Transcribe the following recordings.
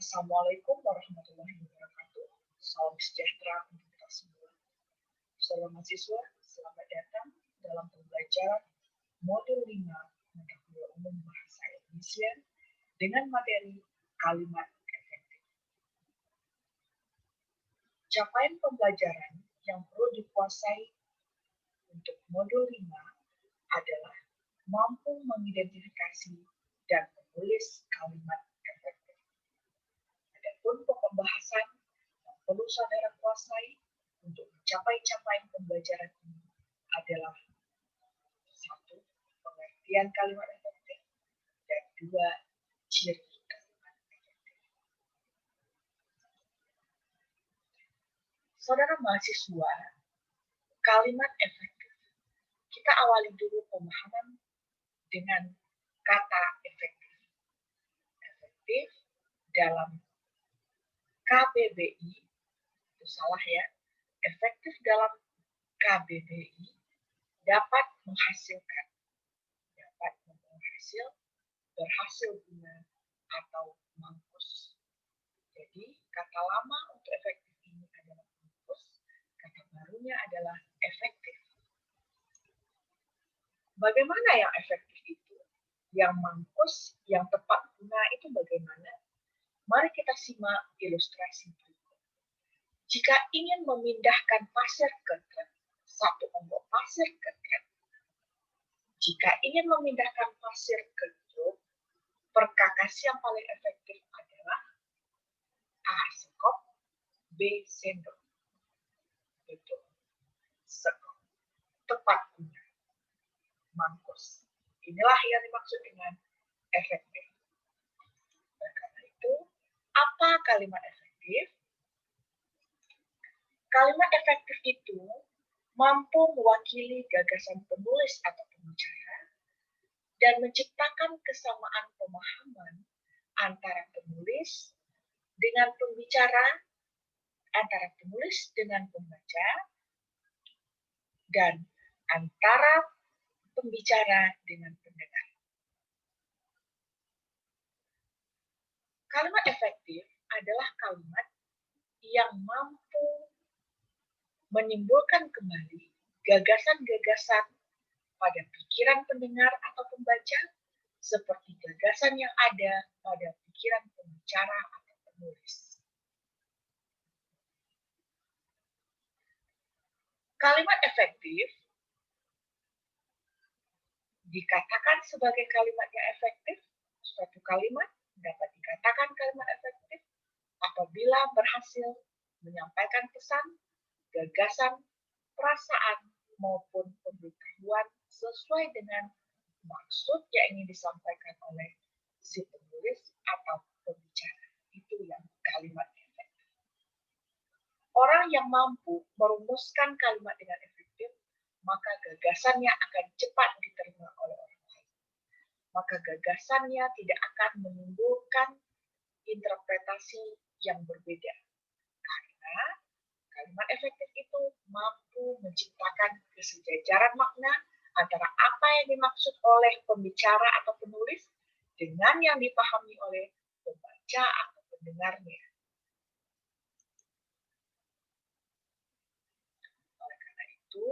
Assalamualaikum warahmatullahi wabarakatuh. Salam sejahtera untuk kita semua. Salam mahasiswa, selamat datang dalam pembelajaran modul 5 mata kuliah umum bahasa Indonesia dengan materi kalimat efektif. Capaian pembelajaran yang perlu dikuasai untuk modul 5 adalah mampu mengidentifikasi dan menulis kalimat efektif. Adapun pokok bahasan yang perlu saudara kuasai untuk mencapai capaian pembelajaran ini adalah 1. Pengertian kalimat efektif, dan 2. Ciri kalimat efektif. Saudara mahasiswa, kalimat efektif. Kita awali dulu pemahaman dengan kata efektif. Efektif dalam KBBI, itu salah ya, efektif dalam KBBI dapat menghasilkan, berhasil guna, atau mampus. Jadi, kata lama untuk efektif ini adalah mampus, kata barunya adalah efektif. Bagaimana yang efektif itu? Yang mampus, yang tepat guna itu bagaimana? Mari kita simak ilustrasi berikut. Jika ingin memindahkan pasir ke truk, satu onggok pasir ke truk. Jika ingin memindahkan pasir ke truk, perkakas yang paling efektif adalah A. Sekop, B. Sendok. Betul. Sekop. Tepat guna. Mampus. Inilah yang dimaksud dengan efektif. Karena itu, apa kalimat efektif? Kalimat efektif itu mampu mewakili gagasan penulis atau pembicara dan menciptakan kesamaan pemahaman antara penulis dengan pembicara, antara penulis dengan pembaca, dan antara pembicara dengan pendengar. Kalimat efektif adalah kalimat yang mampu menimbulkan kembali gagasan-gagasan pada pikiran pendengar atau pembaca, seperti gagasan yang ada pada pikiran pembicara atau penulis. Kalimat efektif dikatakan sebagai kalimat yang efektif. Suatu kalimat dapat dikatakan kalimat efektif apabila berhasil menyampaikan pesan, gagasan, perasaan, maupun pemberitahuan sesuai dengan maksud yang ingin disampaikan oleh si penulis atau pembicara. Itu yang kalimat efektif. Orang yang mampu merumuskan kalimat dengan efektif, maka gagasannya akan cepat diterima oleh orang lain. Maka gagasannya tidak akan menimbulkan interpretasi yang berbeda. Karena kalimat efektif itu mampu menciptakan kesejajaran makna antara apa yang dimaksud oleh pembicara atau penulis dengan yang dipahami oleh pembaca atau pendengarnya. Oleh karena itu,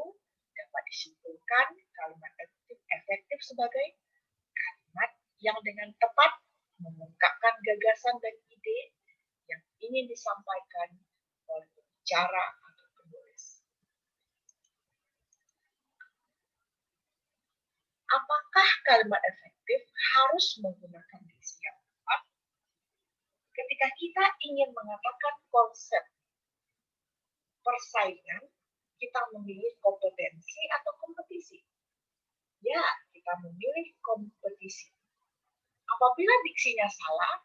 dapat disimpulkan kalimat efektif sebagai kalimat yang dengan tepat mengungkapkan gagasan dan ide yang ingin disampaikan oleh pembicara atau penulis. Apakah kalimat efektif harus menggunakan diksi yang tepat? Ketika kita ingin mengatakan konsep persaingan, kita memilih kompetensi atau kompetisi? Ya, kita memilih kompetisi. Apabila diksinya salah,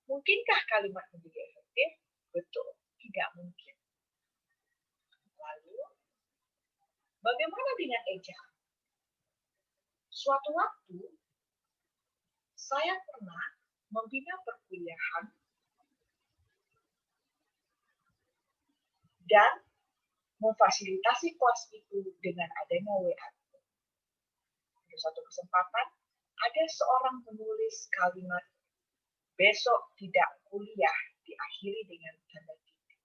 mungkinkah kalimat menjadi efektif? Betul, tidak mungkin. Lalu, bagaimana dengan ejaan? Suatu waktu, saya pernah membina perkuliahan dan memfasilitasi kelas itu dengan adanya WA. Pada suatu kesempatan, ada seorang menulis kalimat, besok tidak kuliah diakhiri dengan tanda titik.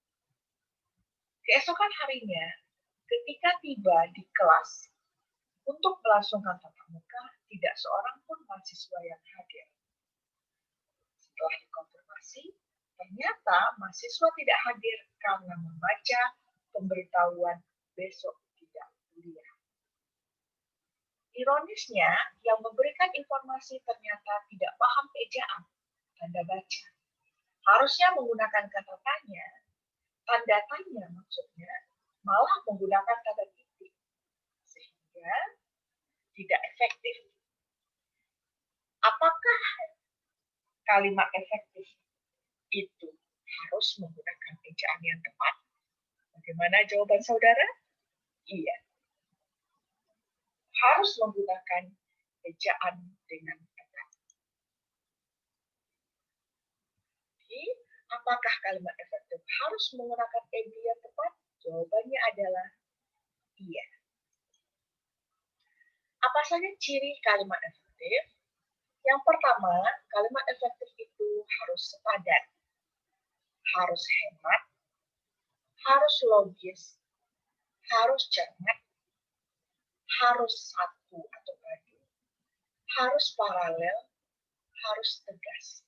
Keesokan harinya, ketika tiba di kelas untuk melangsungkan tatap muka, tidak seorang pun mahasiswa yang hadir. Setelah dikonfirmasi, ternyata mahasiswa tidak hadir karena membaca pemberitahuan besok tidak kuliah. Ironisnya, yang memberikan informasi ternyata tidak paham ejaan, tanda baca. Harusnya menggunakan kata tanda tanya maksudnya, malah menggunakan tanda titik. Sehingga tidak efektif. Apakah kalimat efektif itu harus menggunakan ejaan yang tepat? Bagaimana jawaban saudara? Iya. Harus menggunakan ejaan dengan tepat. Jadi, apakah kalimat efektif harus menggunakan ejaan yang tepat? Jawabannya adalah iya. Apa saja ciri kalimat efektif? Yang pertama, kalimat efektif itu harus sepadan, harus hemat, harus logis, harus cermat, harus satu atau padu, harus paralel, harus tegas.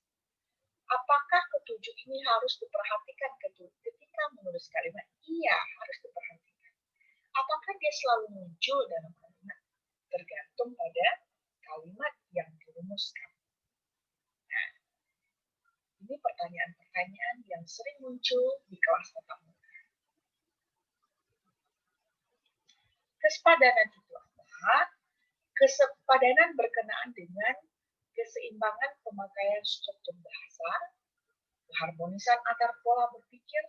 Apakah ketujuh ini harus diperhatikan ketika menulis kalimat? Iya, harus diperhatikan. Apakah dia selalu muncul dalam kalimat? Tergantung pada kalimat yang dirumuskan. Nah, ini pertanyaan-pertanyaan yang sering muncul di kelas tatap muka. Kesepadanan itu apa? Kesepadanan berkenaan dengan keseimbangan pemakaian struktur bahasa, keharmonisan antar pola berpikir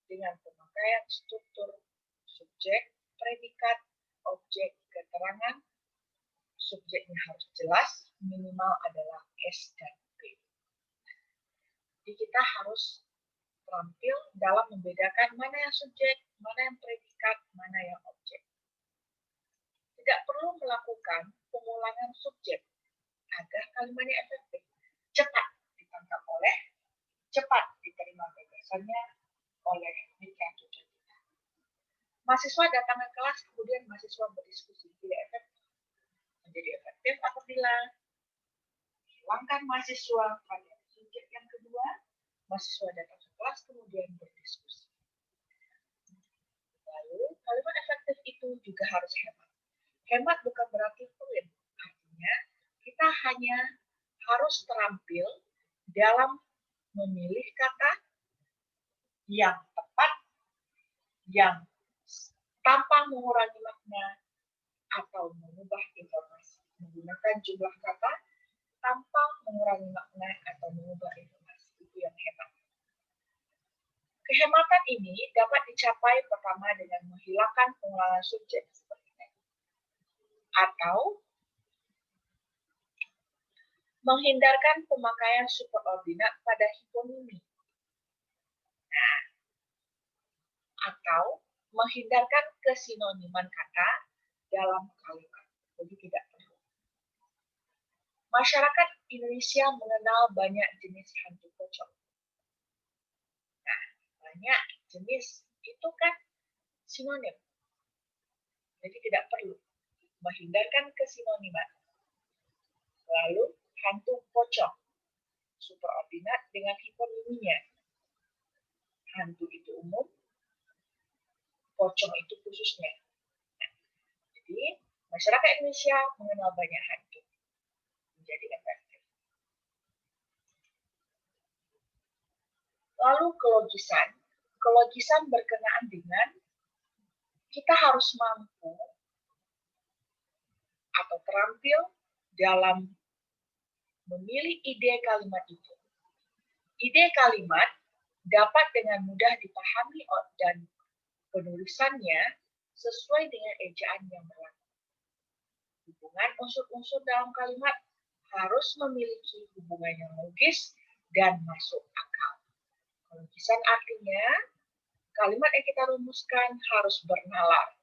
dengan pemakaian struktur subjek, predikat, objek, keterangan. Subjeknya harus jelas, minimal adalah S dan P. Jadi kita harus terampil dalam membedakan mana yang subjek, mana yang predikat, mana yang objek. Tidak perlu melakukan pengulangan subjek agar kalimatnya efektif. Cepat ditangkap oleh, cepat diterima gagasannya oleh mitra tujuan kita. Mahasiswa datang ke kelas, kemudian mahasiswa berdiskusi. Tidak efektif. Menjadi efektif apabila hilangkan mahasiswa pada subjek yang kedua, mahasiswa datang ke kelas, kemudian berdiskusi. Lalu, kalimat efektif itu juga harus hemat. Hemat bukan berarti pelit. Artinya, kita hanya harus terampil dalam memilih kata yang tepat, yang tanpa mengurangi makna atau mengubah informasi. Menggunakan jumlah kata tanpa mengurangi makna atau mengubah informasi. Itu yang hemat. Kehematan ini dapat dicapai pertama dengan menghilangkan pengulangan subjek seperti ini. Atau menghindarkan pemakaian superordinat pada hiponimi. Nah, atau menghindarkan kesinoniman kata dalam kalimat. Jadi tidak perlu. Masyarakat Indonesia mengenal banyak jenis hantu pocong. Nah, banyak jenis itu kan sinonim. Jadi tidak perlu menghindarkan kesinoniman. Lalu hantu pocong, superordinat dengan hiponiminya. Hantu itu umum, pocong itu khususnya. Jadi, masyarakat Indonesia mengenal banyak hantu. Menjadi efektif. Lalu kelogisan. Kelogisan berkenaan dengan kita harus mampu atau terampil dalam memilih ide kalimat itu. Ide kalimat dapat dengan mudah dipahami dan penulisannya sesuai dengan ejaan yang berlaku. Hubungan unsur-unsur dalam kalimat harus memiliki hubungan yang logis dan masuk akal. Kelogisan artinya kalimat yang kita rumuskan harus bernalar,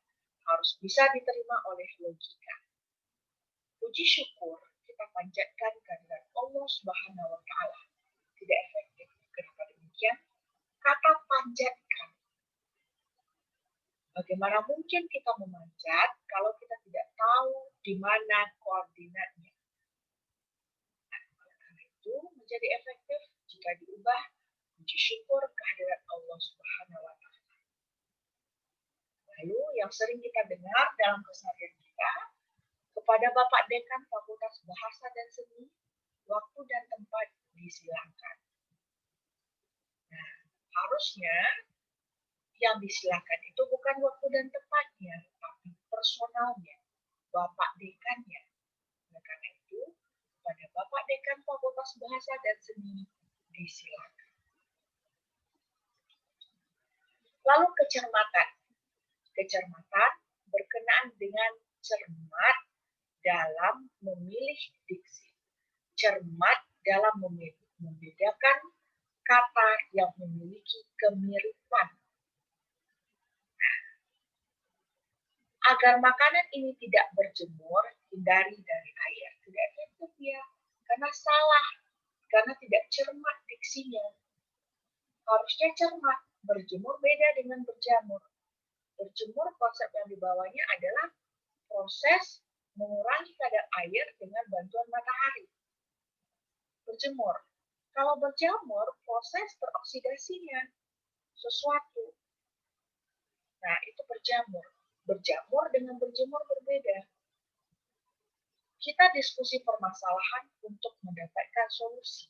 harus bisa diterima oleh logika. Puji syukur kita panjatkan kehadirat Allah Subhanahu wa Ta'ala. Tidak efektif. Kenapa Bagaimana mungkin kita memanjat kalau kita tidak tahu di mana koordinatnya? Nah, oleh karena itu menjadi efektif jika diubah puji syukur kehadirat Allah Subhanahu wa Ta'ala. Lalu yang sering kita dengar dalam keseharian kita, kepada Bapak Dekan Fakultas Bahasa dan Seni, waktu dan tempat disilakan. Nah, harusnya yang disilakan itu bukan waktu dan tempatnya, tapi personalnya, Bapak Dekannya. Oleh karena itu, pada Bapak Dekan Fakultas Bahasa dan Seni disilakan. Lalu kecermatan. Kecermatan berkenaan dengan cermat dalam memilih diksi. Cermat dalam membedakan kata yang memiliki kemiripan. Agar makanan ini tidak berjemur, hindari dari air. Tidak efektif ya, karena salah, karena tidak cermat diksinya. Harusnya cermat, berjemur beda dengan berjamur. Berjemur konsep yang dibawanya adalah proses mengurangi kadar air dengan bantuan matahari. Berjemur. Kalau berjamur, proses teroksidasinya sesuatu. Nah, itu berjamur. Berjamur dengan berjemur berbeda. Kita diskusi permasalahan untuk mendapatkan solusi.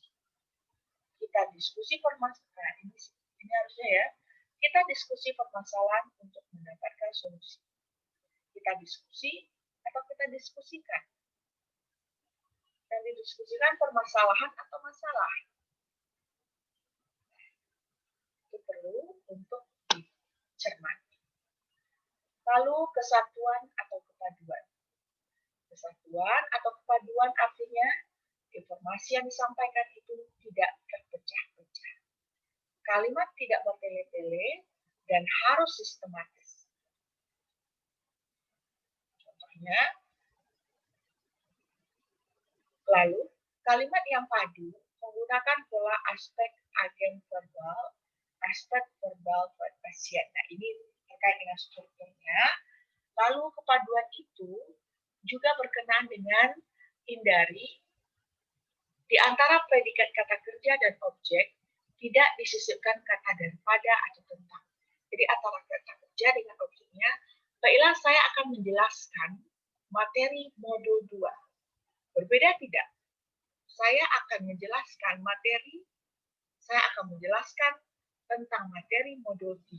Kita diskusi permasalahan, ini harusnya ya. Kita diskusi permasalahan untuk mendapatkan solusi. Kita diskusi atau kita diskusikan. Dan didiskusikan permasalahan atau masalah. Itu perlu untuk dicermati. Lalu kesatuan atau kepaduan. Kesatuan atau kepaduan artinya informasi yang disampaikan itu tidak terpecah-pecah. Kalimat tidak bertele-tele dan harus sistematis. Contohnya, lalu kalimat yang padu menggunakan pola aspek agen verbal, aspek verbal pasien. Nah, ini terkait dengan strukturnya. Lalu kepaduan itu juga berkenaan dengan hindari di antara predikat kata kerja dan objek tidak disisipkan kata daripada atau tentang. Jadi antara kata kerja dengan objeknya, baiklah saya akan menjelaskan materi modul 2. Berbeda tidak? Saya akan menjelaskan materi, saya akan menjelaskan tentang materi modul 3.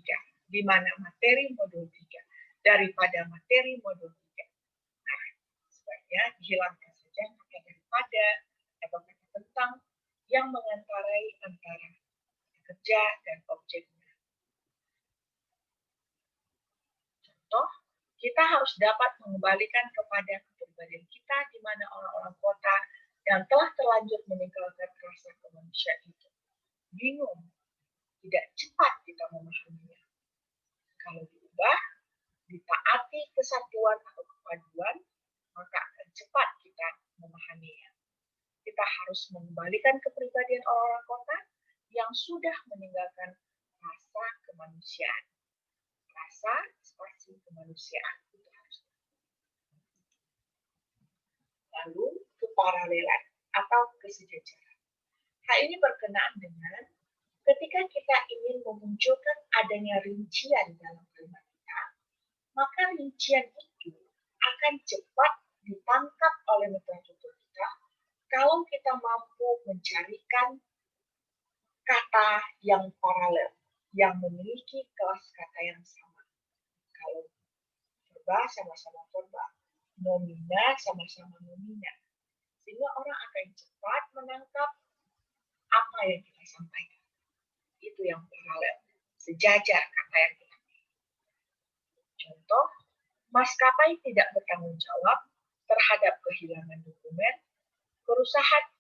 Di mana materi modul 3 daripada materi modul 3. Nah, sebaiknya dihilangkan saja kata daripada atau kata tentang yang mengantarai antara kerja dan objeknya. Contoh, kita harus dapat mengembalikan kepada kepribadian kita di mana orang-orang kota yang telah terlanjur meninggalkan rasa kemanusiaan itu bingung, tidak cepat kita memahaminya. Kalau diubah, ditaati kesatuan atau kepaduan, maka akan cepat kita memahaminya. Kita harus mengembalikan kepribadian orang-orang kota yang sudah meninggalkan rasa kemanusiaan. Rasa spasi kemanusiaan itu harus. Lalu keparalelan atau kesejajaran. Hal ini berkenaan dengan ketika kita ingin memunculkan adanya rincian dalam kalimat kita, maka rincian itu akan cepat ditangkap oleh mitra tutur kita kalau kita mampu mencarikan kata yang paralel, yang memiliki kelas kata yang sama. Kalau verba sama-sama verba, nomina sama-sama nomina. Sehingga orang akan cepat menangkap apa yang kita sampaikan. Itu yang paralel, sejajar kata yang kita pilih. Contoh, maskapai tidak bertanggung jawab terhadap kehilangan dokumen,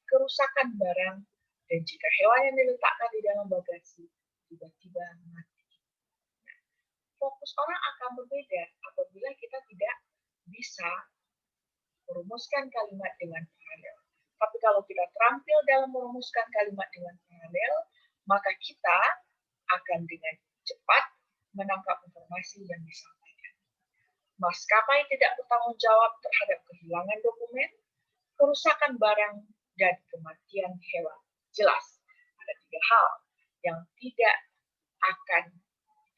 kerusakan barang, dan jika hewan yang diletakkan di dalam bagasi tiba-tiba mati. Nah, fokus orang akan berbeda apabila kita tidak bisa merumuskan kalimat dengan paralel. Tapi kalau kita terampil dalam merumuskan kalimat dengan paralel, maka kita akan dengan cepat menangkap informasi yang disampaikan. Maskapai tidak bertanggung jawab terhadap kehilangan dokumen, kerusakan barang, dan kematian hewan. Jelas, ada 3 hal yang tidak akan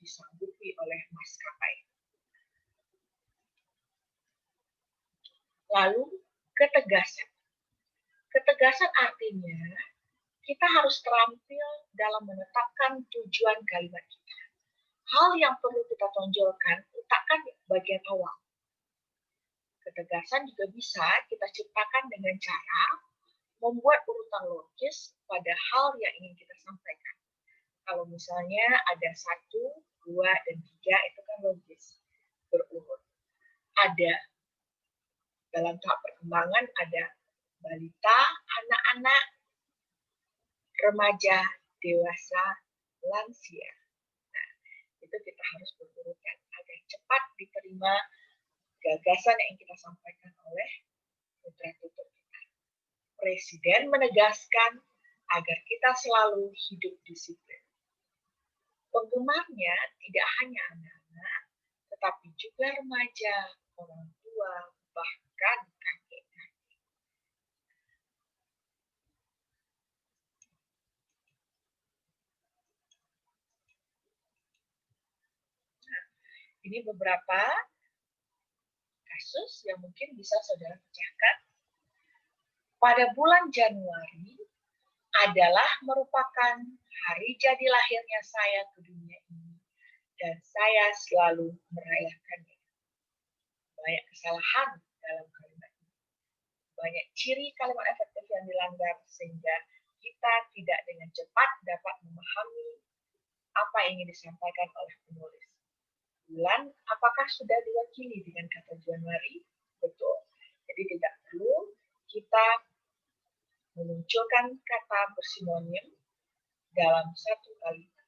disanggupi oleh maskapai. Lalu, ketegasan. Ketegasan artinya kita harus terampil dalam menetapkan tujuan kalimat kita. Hal yang perlu kita tonjolkan, letakkan bagian awal. Ketegasan juga bisa kita ciptakan dengan cara membuat urutan logis pada hal yang ingin kita sampaikan. Kalau misalnya ada 1, 2, dan 3, itu kan logis, berurut. Ada dalam tahap perkembangan, ada balita, anak-anak, remaja, dewasa, lansia. Nah, itu kita harus berurutkan agar cepat diterima gagasan yang kita sampaikan oleh putra tutur kita. Presiden menegaskan agar kita selalu hidup disiplin. Penggemarnya tidak hanya anak-anak, tetapi juga remaja, orang tua, bahkan kakek-kakek. Nah, ini beberapa kasus yang mungkin bisa saudara pecahkan. Pada bulan Januari adalah merupakan hari jadi lahirnya saya ke dunia ini, dan saya selalu merayakannya. Banyak kesalahan dalam kalimat ini. Banyak ciri kalimat efektif yang dilanggar sehingga kita tidak dengan cepat dapat memahami apa yang ingin disampaikan oleh penulis. Bulan, apakah sudah diwakili dengan kata Januari? Betul. Jadi tidak perlu kita memunculkan kata bersinonim dalam satu kalimat.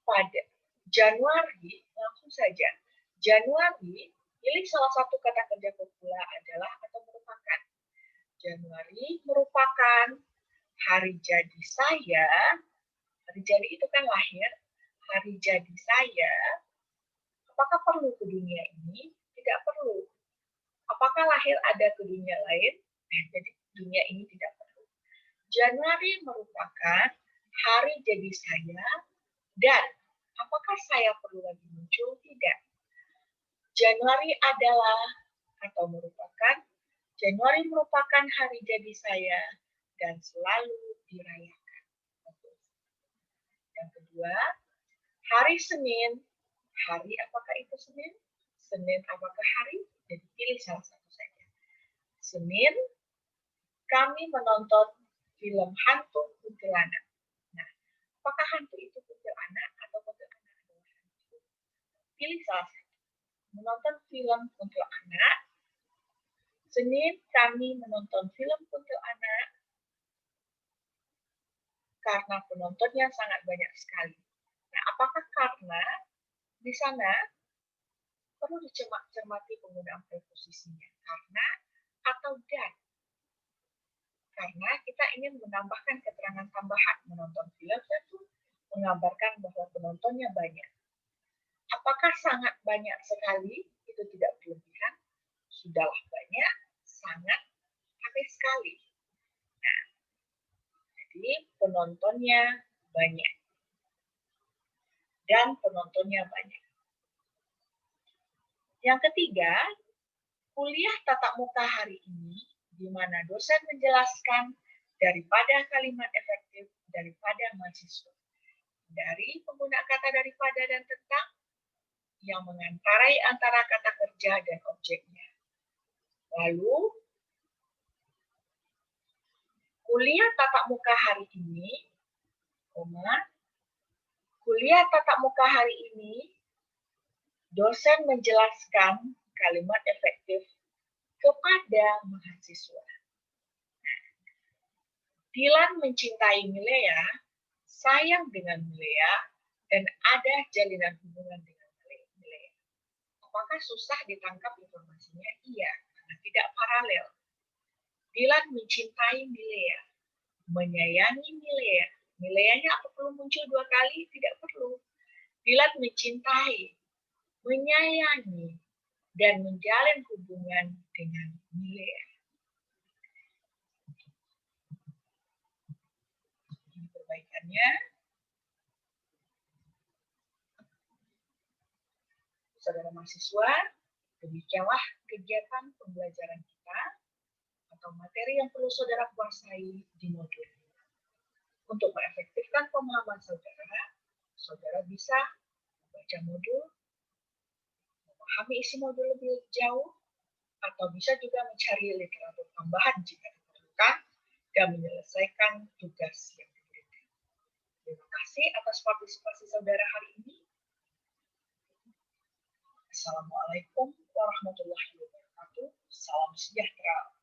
Pada Januari, langsung saja. Januari, pilih salah satu kata kerja populer adalah atau merupakan. Januari merupakan hari jadi saya. Hari jadi itu kan lahir. Hari jadi saya. Apakah perlu ke dunia ini? Tidak perlu. Apakah lahir ada ke dunia lain? Jadi dunia ini tidak perlu. Januari merupakan hari jadi saya, dan apakah saya perlu lagi muncul? Tidak. Januari adalah atau merupakan, Januari merupakan hari jadi saya dan selalu dirayakan. Yang kedua, hari Senin. Hari apakah itu Senin? Senin apakah hari? Jadi pilih salah satu saja. Senin, kami menonton film hantu kuntilanak. Nah, apakah hantu itu kuntilanak atau kuntilanak adalah hantu? Pilih salah satu. Menonton film kuntilanak. Senin kami menonton film kuntilanak karena penontonnya sangat banyak sekali. Nah, apakah karena di sana perlu dicermati penggunaan preposisinya, karena atau dan. Karena kita ingin menambahkan keterangan tambahan. Menonton film itu menggambarkan bahwa penontonnya banyak. Apakah sangat banyak sekali? Itu tidak berlebihan. Sudahlah banyak, sangat, tapi sekali. Nah, jadi penontonnya banyak. Dan penontonnya banyak. Yang ketiga, kuliah tatap muka hari ini, di mana dosen menjelaskan daripada kalimat efektif daripada mahasiswa. Dari penggunaan kata daripada dan tentang yang mengantarai antara kata kerja dan objeknya. Lalu, kuliah tatap muka hari ini, kuliah tatap muka hari ini, dosen menjelaskan kalimat efektif kepada mahasiswa. Dilan mencintai Milea, sayang dengan Milea, dan ada jalinan hubungan dengan Milea. Apakah susah ditangkap informasinya? Iya, karena tidak paralel. Dilan mencintai Milea, menyayangi Milea. Mileanya apa perlu muncul 2 kali? Tidak perlu. Dilan mencintai menyayangi, dan menjalin hubungan dengan Milea. Ini perbaikannya. Saudara mahasiswa, demikianlah kegiatan pembelajaran kita atau materi yang perlu saudara kuasai di modul ini. Untuk mengefektifkan pemahaman saudara, saudara bisa membaca modul, memahami isi modul lebih jauh, atau bisa juga mencari literatur tambahan jika diperlukan dan menyelesaikan tugas yang diberikan. Terima kasih atas partisipasi saudara hari ini. Assalamualaikum warahmatullahi wabarakatuh. Salam sejahtera.